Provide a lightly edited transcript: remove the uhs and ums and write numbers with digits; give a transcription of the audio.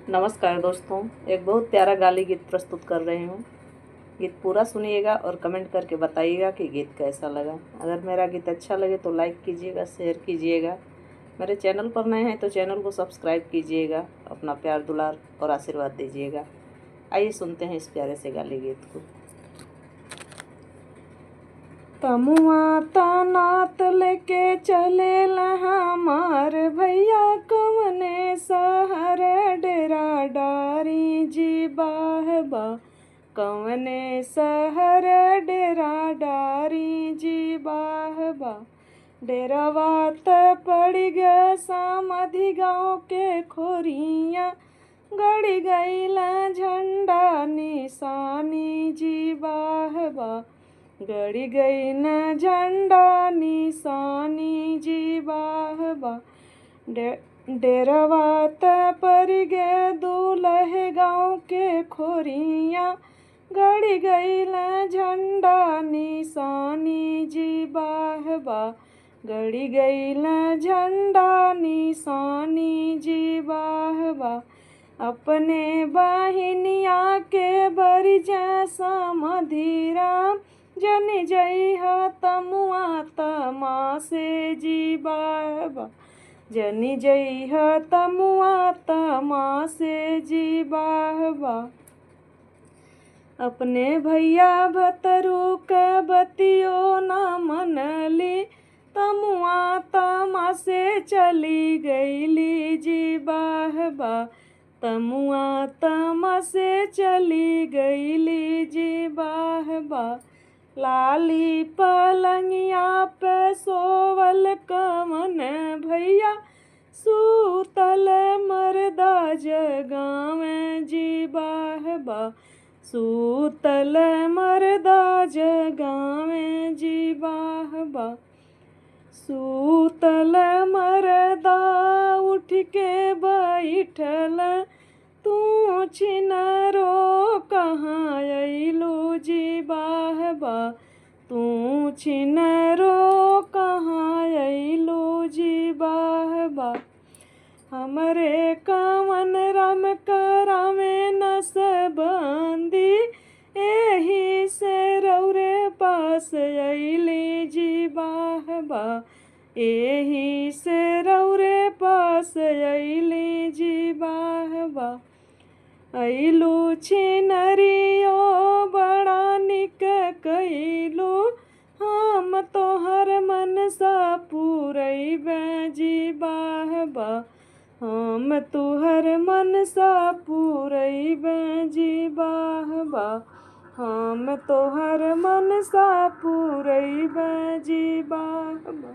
नमस्कार दोस्तों, एक बहुत प्यारा गाली गीत प्रस्तुत कर रही हूँ। गीत पूरा सुनिएगा और कमेंट करके बताइएगा कि गीत कैसा लगा। अगर मेरा गीत अच्छा लगे तो लाइक कीजिएगा, शेयर कीजिएगा। मेरे चैनल पर नए हैं तो चैनल को सब्सक्राइब कीजिएगा। अपना प्यार दुलार और आशीर्वाद दीजिएगा। आइए सुनते हैं इस प्यारे से गाली गीत को। तमुआ तनात लेके चले हमार भैया कवने सहर डेरा डारी जी बाहबा, कवने सहर डेरा डारी जी बाहबा। डेरावा त पड़ गया समाधि गाँव के खोरिया, गड़ी गईल झंडा निशानी जी बाहबा, गड़ी गई न झंडा निशानी जी बाहबा। डेरवा त पर गे दूल्हे गाँव के खोरिया, गड़ी गई न झंडा निशानी जी बाहबा, गड़ी गई न झंडा निशानी जी बाहबा। अपने बहिनिया के बरी जैसा मधिराम, जनी जई ह तमुआ तमासे जी बाहबा, जनी जई ह तमुआ तमासे जी बाहबा। अपने भैया भतरू के बतियो न मनली, तमुआ तमासे चली गईली जी बाहबा, तमुआ तमासे चली गईली जी बाहबा। लाली पलंगिया पे सोवल कवन भैया, सूतल मरदा जगावे जी बाहबा, सूतल मरदा जगावे जी बाहबा। सूतल मरदा उठ के बैठल, तू छिनरो कहाँ अइलू जी बाहबा, तू छिनरो कहाँ अइलू जी बाहबा। हमरे कवन राम करावे नस बंदी, एही से रौरे पास अइली जी बाहबा, एही से रौरे पास अइली जी बाहबा। अइलू छिनरियो बड़ा निक कइलू, हम तोहर मनसा पूरैबे जी बाहबा, हम तुहर मनसा पूरैबे जी बाहबा, हम तोहर मनसा पूरैबे जी बाहबा।